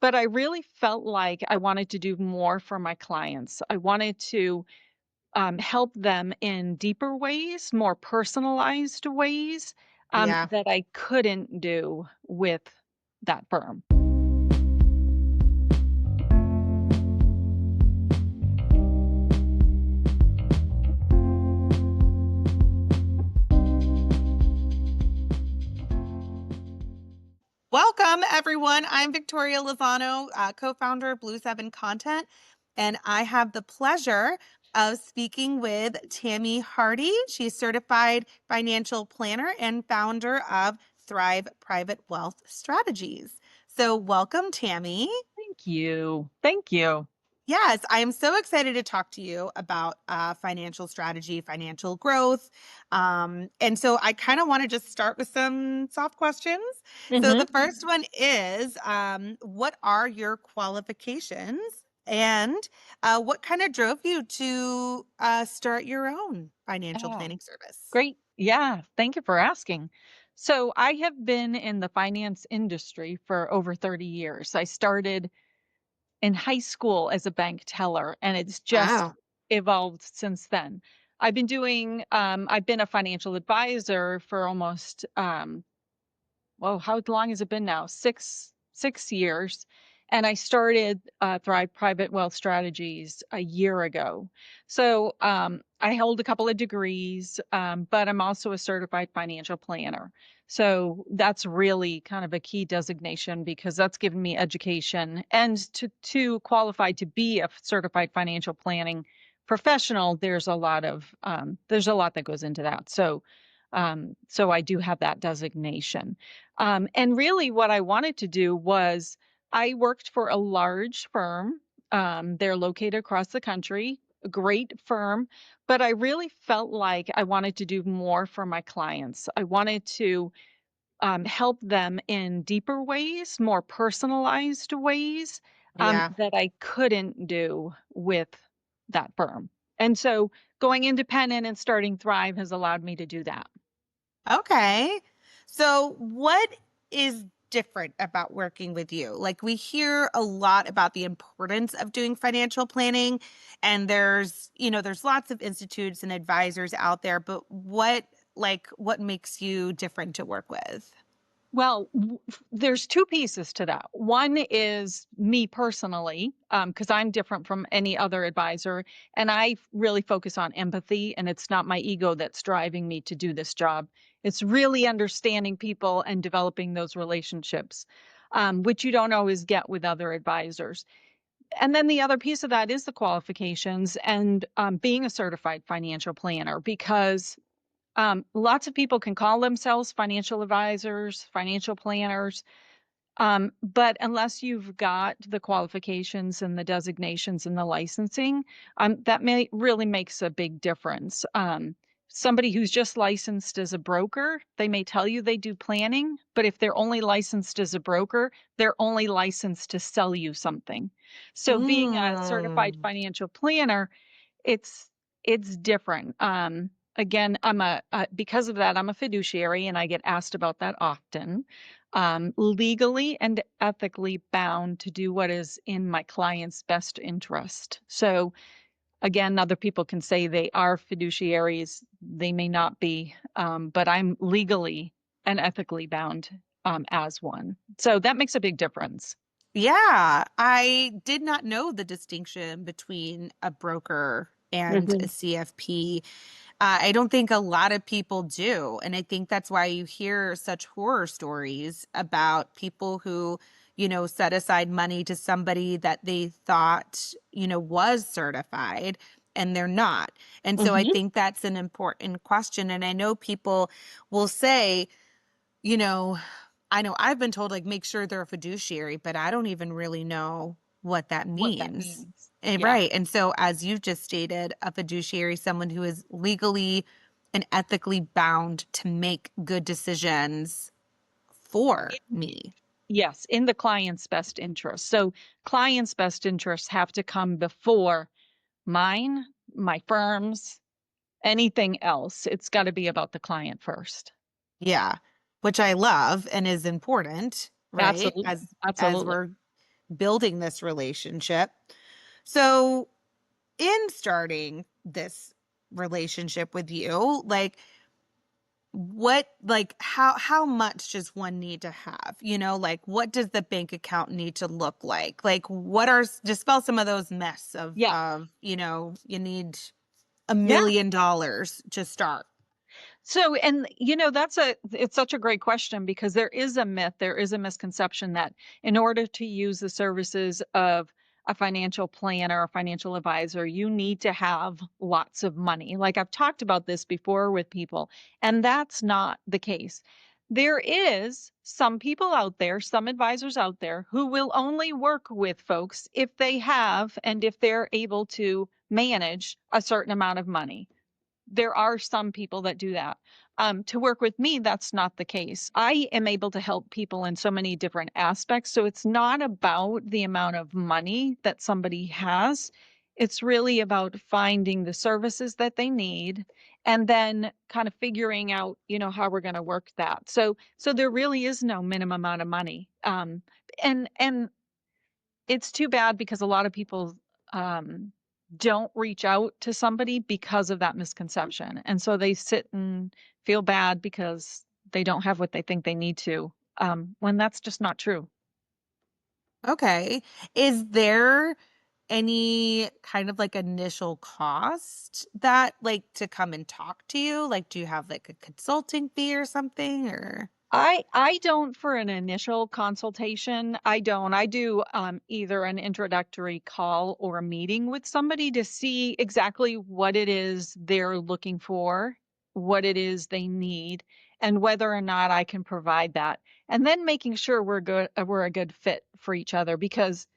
but I really felt like I wanted to do more for my clients. I wanted to help them in deeper ways, more personalized ways Yeah. that I couldn't do with that firm. Welcome, everyone. I'm Victoria Lozano, co-founder of Blue 7 Content, and I have the pleasure of speaking with Tammy Hardy. She's certified financial planner and founder of Thrive Private Wealth Strategies. So, welcome, Tammy. Thank you. Thank you. Yes, I am so excited to talk to you about financial strategy, financial growth. And so I kind of want to just start with some soft questions. So hmm the first one is what are your qualifications? And what kind of drove you to start your own financial Oh, planning service? great. Yeah. Thank you for asking. So, I have been in the finance industry for over 30 years. I started in high school as a bank teller, and it's just Wow. evolved since then. I've been a financial advisor for almost, well, how long has it been now? 6 years, and I started, Thrive Private Wealth Strategies a year ago. So, I hold a couple of degrees, but I'm also a certified financial planner. So, that's really kind of a key designation because that's given me education, and to qualify to be a certified financial planning professional, there's a lot that goes into that. So I do have that designation. And really what I wanted to do was I worked for a large firm. They're located across the country, a great firm, but I really felt like I wanted to do more for my clients. I wanted to help them in deeper ways, more personalized ways Yeah. that I couldn't do with that firm. And so going independent and starting Thrive has allowed me to do that. Okay. So, what is different about working with you? Like, we hear a lot about the importance of doing financial planning, and there's lots of institutes and advisors out there, but what makes you different to work with? Well, there's 2 pieces to that. One is me personally, because I'm different from any other advisor, and I really focus on empathy, and it's not my ego that's driving me to do this job. It's really understanding people and developing those relationships, which you don't always get with other advisors. And then the other piece of that is the qualifications and, being a certified financial planner because lots of people can call themselves financial advisors, financial planners, but unless you've got the qualifications and the designations and the licensing, that may really makes a big difference. Somebody who's just licensed as a broker, they may tell you they do planning, but if they're only licensed as a broker, they're only licensed to sell you something. So being a certified Mm. financial planner, it's it's different. Again, because of that, I'm a fiduciary, and I get asked about that often. Legally and ethically bound to do what is in my client's best interest. So again, other people can say they are fiduciaries, they may not be, but I'm legally and ethically bound as one. So that makes a big difference. Yeah, I did not know the distinction between a broker and a Mhm. CFP. I don't think a lot of people do. And I think that's why you hear such horror stories about people who set aside money to somebody that they thought was certified and they're not. And so I Mhm. think that's an important question. And I know people will say, you know, I know I've been told, like, make sure they're a fiduciary, but I don't even really know what that What that means. means. Yeah. Right. And so, as you just stated, a fiduciary, someone who is legally and ethically bound to make good decisions for me. Yes, in the client's best interest. So client's best interests have to come before mine, my firm's, anything else. It's gotta be about the client first. Yeah. Which I love and is important, right? Absolutely, As absolutely. we're building this relationship. So, in starting this relationship with you, like how much does one need to have? Like what does the bank account need to look like? Like what are dispel some of those myths Yeah. of you need a Yeah. $1 million to start. So, and it's such a great question because there is a myth, there is a misconception that in order to use the services of a financial planner or financial advisor, you need to have lots of money. Like I've talked about this before with people, and that's not the case. There is some people out there, some advisors out there who will only work with folks if they have and if they're able to manage a certain amount of money. There are some people that do that. To work with me, that's not the case. I am able to help people in so many different aspects. So it's not about the amount of money that somebody has. It's really about finding the services that they need and then kind of figuring out, how we're going to work that. So there really is no minimum amount of money. And it's too bad because a lot of people um, don't reach out to somebody because of that misconception. And so they sit and feel bad because they don't have what they think they need to, when that's just not true. Okay. Is there any kind of like initial cost that like to come and talk to you? Like, do you have like a consulting fee or something or? I don't for an initial consultation. I don't. I do either an introductory call or a meeting with somebody to see exactly what it is they're looking for, what it is they need, and whether or not I can provide that. And then making sure we're a good fit for each other because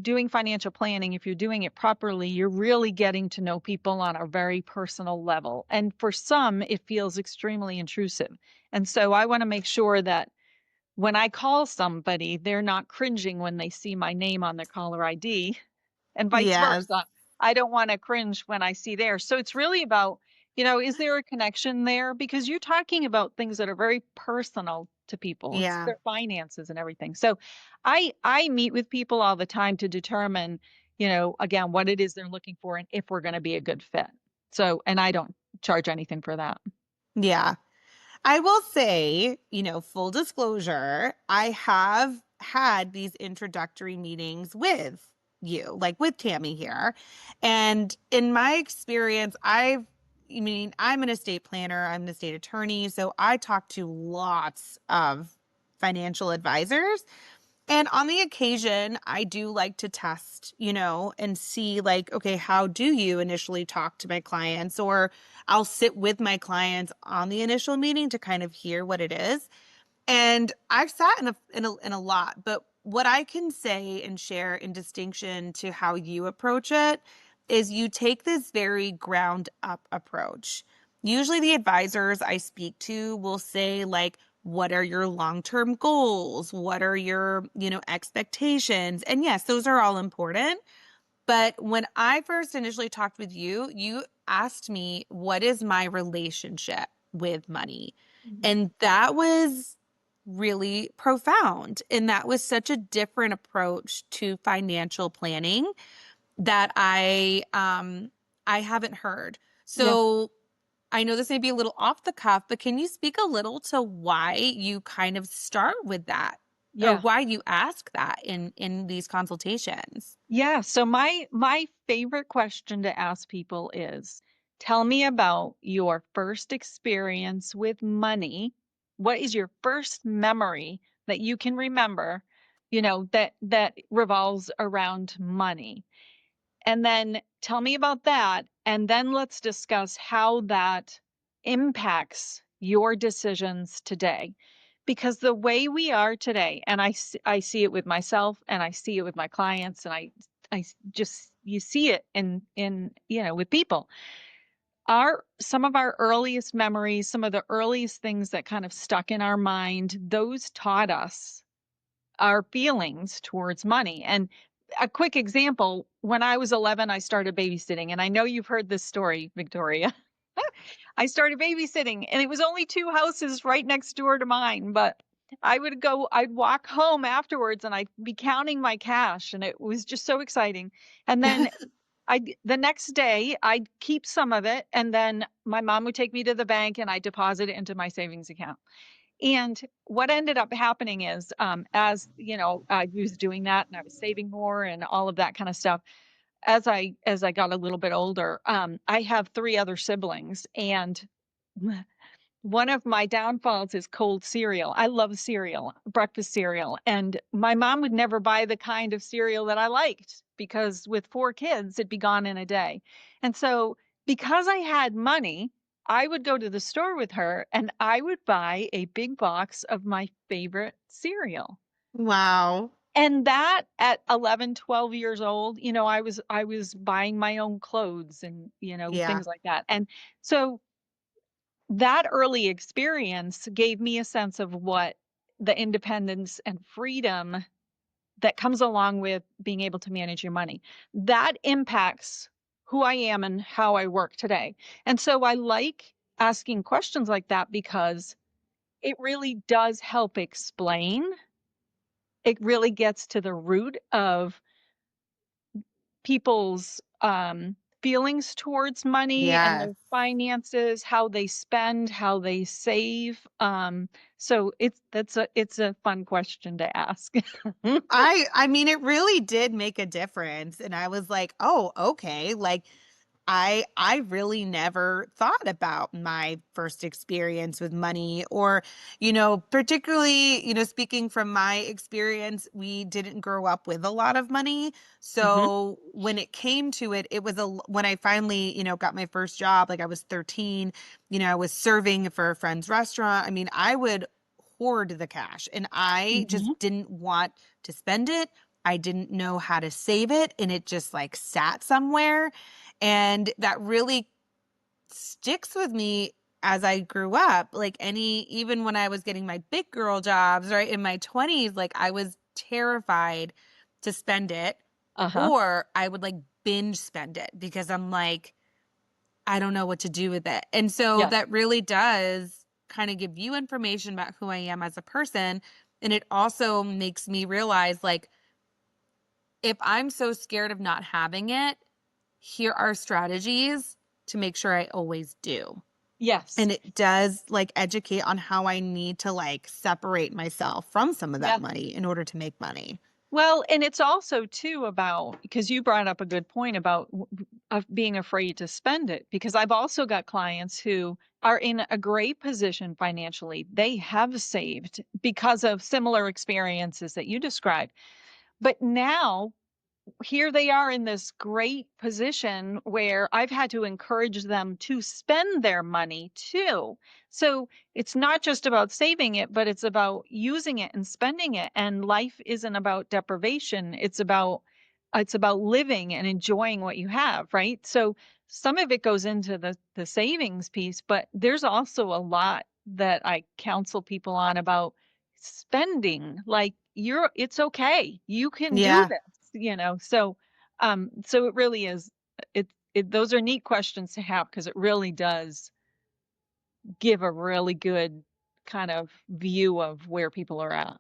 doing financial planning, if you're doing it properly, you're really getting to know people on a very personal level. And for some, it feels extremely intrusive. And so I want to make sure that when I call somebody, they're not cringing when they see my name on their caller ID and vice Yes. versa. I don't want to cringe when I see theirs. So it's really about, is there a connection there? Because you're talking about things that are very personal to people. It's Yeah. their finances and everything. So I meet with people all the time to determine, again, what it is they're looking for and if we're going to be a good fit. So, and I don't charge anything for that. Yeah. I will say, full disclosure, I have had these introductory meetings with you, like with Tammy here. And in my experience, I'm an estate planner, I'm an estate attorney. So I talk to lots of financial advisors. And on the occasion, I do like to test, and see like, okay, how do you initially talk to my clients? Or I'll sit with my clients on the initial meeting to kind of hear what it is. And I've sat in a lot, but what I can say and share in distinction to how you approach it is you take this very ground up approach. Usually the advisors I speak to will say like, what are your long-term goals? What are your, expectations? And yes, those are all important. But when I first initially talked with you, you asked me, what is my relationship with money? Mhm. And that was really profound. And that was such a different approach to financial planning that I haven't heard. Yeah. So I know this may be a little off the cuff, but can you speak a little to why you kind of start with that or Yeah. why you ask that in these consultations? Yeah, so my favorite question to ask people is, tell me about your first experience with money. What is your first memory that you can remember, that revolves around money? And then tell me about that, and then let's discuss how that impacts your decisions today. Because the way we are today, and I see it with myself and I see it with my clients and just you see it in with people. Some of our earliest memories, some of the earliest things that kind of stuck in our mind, those taught us our feelings towards money. And a quick example, when I was 11, I started babysitting. And I know you've heard this story, Victoria. I started babysitting, and it was only two houses right next door to mine. But I'd walk home afterwards and I'd be counting my cash and it was just so exciting. And then the next day I'd keep some of it and then my mom would take me to the bank and I deposit it into my savings account. And what ended up happening is, as you know, I was doing that and I was saving more and all of that kind of stuff. As I got a little bit older, I have 3 other siblings, and one of my downfalls is cold cereal. I love cereal, breakfast cereal, and my mom would never buy the kind of cereal that I liked because with 4 kids, it'd be gone in a day. And so, because I had money, I would go to the store with her and I would buy a big box of my favorite cereal. Wow. And that at 11, 12 years old, I was buying my own clothes and, Yeah. things like that. And so that early experience gave me a sense of what the independence and freedom that comes along with being able to manage your money. That impacts who I am and how I work today. And so I like asking questions like that because it really does help explain. It really gets to the root of people's feelings towards money and Yes. their finances, how they spend, how they save. So it's a fun question to ask. I mean, it really did make a difference, and I was like, "Oh, okay." Like, I really never thought about my first experience with money, or, particularly, speaking from my experience, we didn't grow up with a lot of money. Hmm. So when it came to it, it was when I finally, got my first job, like I was 13, I was serving for a friend's restaurant. I mean, I would hoard the cash and I just Hmm. didn't want to spend it. I didn't know how to save it, and it just like sat somewhere. And that really sticks with me as I grew up. Like even when I was getting my big girl jobs, right, in my 20s, like I was terrified to spend it, Uh-huh. or I would like binge spend it because I'm like, I don't know what to do with it. And so Yes. that really does kind of give you information about who I am as a person. And it also makes me realize, like, if I'm so scared of not having it, here are strategies to make sure I always do. Yes. And it does like educate on how I need to like separate myself from some of that Yeah. money in order to make money. Well, and it's also too about because you brought up a good point about of being afraid to spend it because I've also got clients who are in a great position financially. They have saved because of similar experiences that you described. But now here they are in this great position where I've had to encourage them to spend their money too. So it's not just about saving it, but it's about using it and spending it. And life isn't about deprivation. It's about living and enjoying what you have, right? So some of it goes into the savings piece, but there's also a lot that I counsel people on about spending. Like it's okay. You can do Yeah. this, so it really is those are neat questions to have because it really does give a really good kind of view of where people are at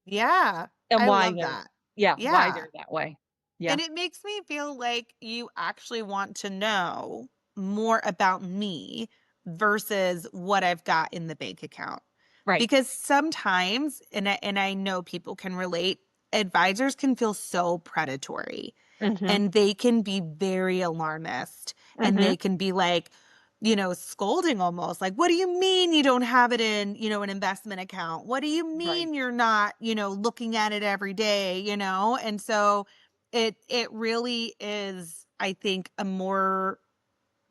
Yeah. and I why love they're that. yeah, why Yeah. they're that way. Yeah. And it makes me feel like you actually want to know more about me versus what I've got in the bank account. Right. Because sometimes, and I know people can relate, advisors can feel so predatory Mhm. and they can be very alarmist, and Mhm. they can be like, scolding almost like, what do you mean you don't have it in, an investment account? What do you Right. mean you're not, looking at it every day, And so it really is, I think, a more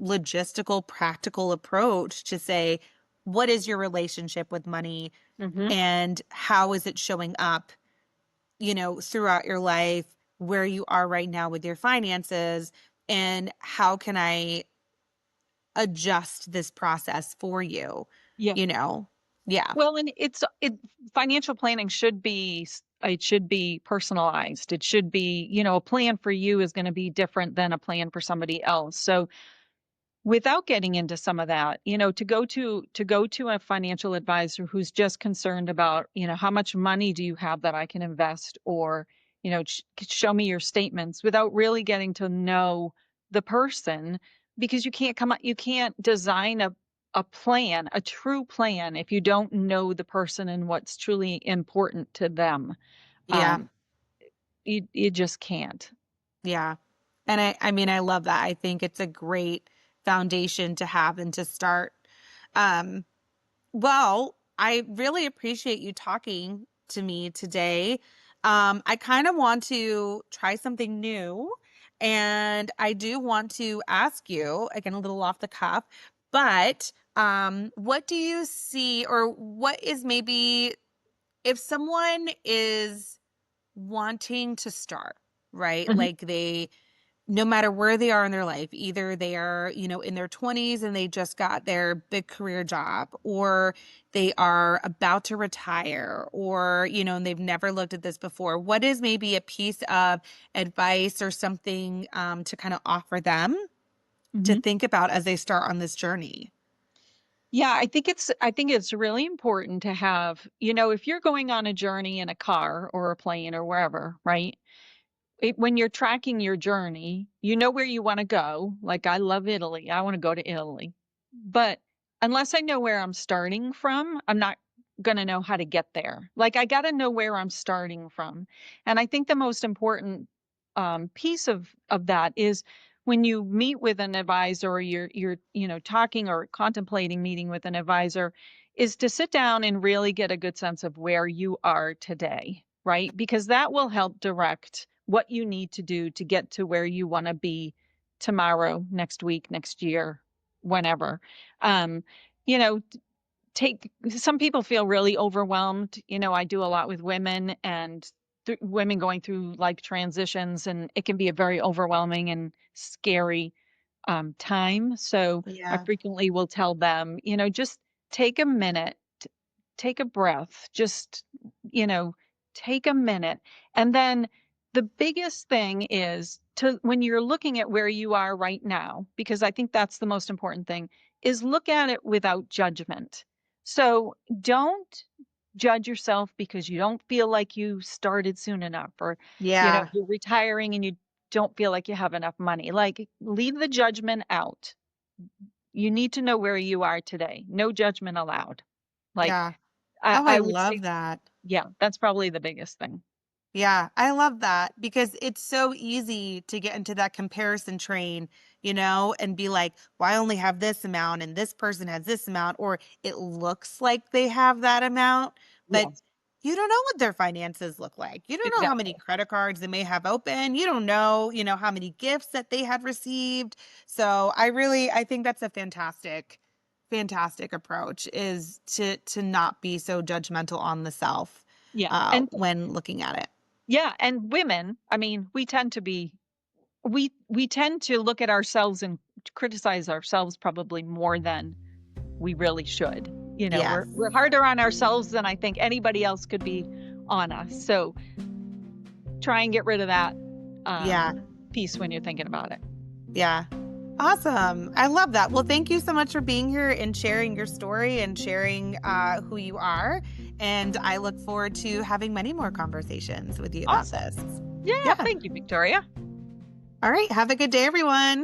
logistical, practical approach to say, what is your relationship with money Mhm. and how is it showing up, throughout your life, where you are right now with your finances, and how can I adjust this process for you, Yeah. you know? Yeah. Well, and financial planning it should be personalized. It should be, a plan for you is going to be different than a plan for somebody else. So without getting into some of that, to go to a financial advisor who's just concerned about, how much money do you have that I can invest, or, show me your statements, without really getting to know the person, because you can't design a plan, a true plan, if you don't know the person and what's truly important to them. Yeah. Um, you just can't. Yeah. And I mean, I love that. I think it's a great foundation to have and to start. Um, well, I really appreciate you talking to me today. I kind of want to try something new, and I do want to ask you, again, a little off the cuff, but what do you see, or what is maybe if someone is wanting to start, right? Mhm, Like no matter where they are in their life, either they are, in their 20s and they just got their big career job, or they are about to retire, or, and they've never looked at this before. What is maybe a piece of advice or something to kind of offer them to mhm. think about as they start on this journey? Yeah, I think it's really important to have, if you're going on a journey in a car or a plane or wherever, right? When you're tracking your journey, you know where you wanna go. Like, I love Italy, I wanna go to Italy. But unless I know where I'm starting from, I'm not gonna know how to get there. Like, I gotta know where I'm starting from. And I think the most important, piece of that is when you meet with an advisor, or you're, talking or contemplating meeting with an advisor, is to sit down and really get a good sense of where you are today, right? Because that will help direct what you need to do to get to where you wanna be tomorrow, next week, next year, whenever. Um, you know, take some people feel really overwhelmed. I do a lot with women, and women going through like transitions, and it can be a very overwhelming and scary time. So I Yeah. frequently will tell them, just take a minute, take a breath, just, you know, take a minute. And then the biggest thing is, to when you're looking at where you are right now, because I think that's the most important thing, is look at it without judgment. So don't judge yourself because you don't feel like you started soon enough, or, Yeah. you're retiring and you don't feel like you have enough money. Like, leave the judgment out. You need to know where you are today. No judgment allowed. Like, Yeah. I Oh, I I would say, love that. yeah, that's probably the biggest thing. Yeah, I love that because it's so easy to get into that comparison train, and be like, well, I only have this amount and this person has this amount, or it looks like they have that amount, but Yes, you don't know what their finances look like. You don't know how many exactly. credit cards they may have open. You don't know, how many gifts that they had received. So I think that's a fantastic approach is to not be so judgmental on the self Yeah, and when looking at it. yeah, and women, I mean, we tend to look at ourselves and criticize ourselves probably more than we really should. Yes. We're harder on ourselves than I think anybody else could be on us. So try and get rid of that Yeah. piece when you're thinking about it. Yeah. Awesome. I love that. Well, thank you so much for being here and sharing your story and sharing who you are. And I look forward to having many more conversations with you about Awesome. this. Yeah, Yeah. thank you, Victoria. All right. Have a good day, everyone.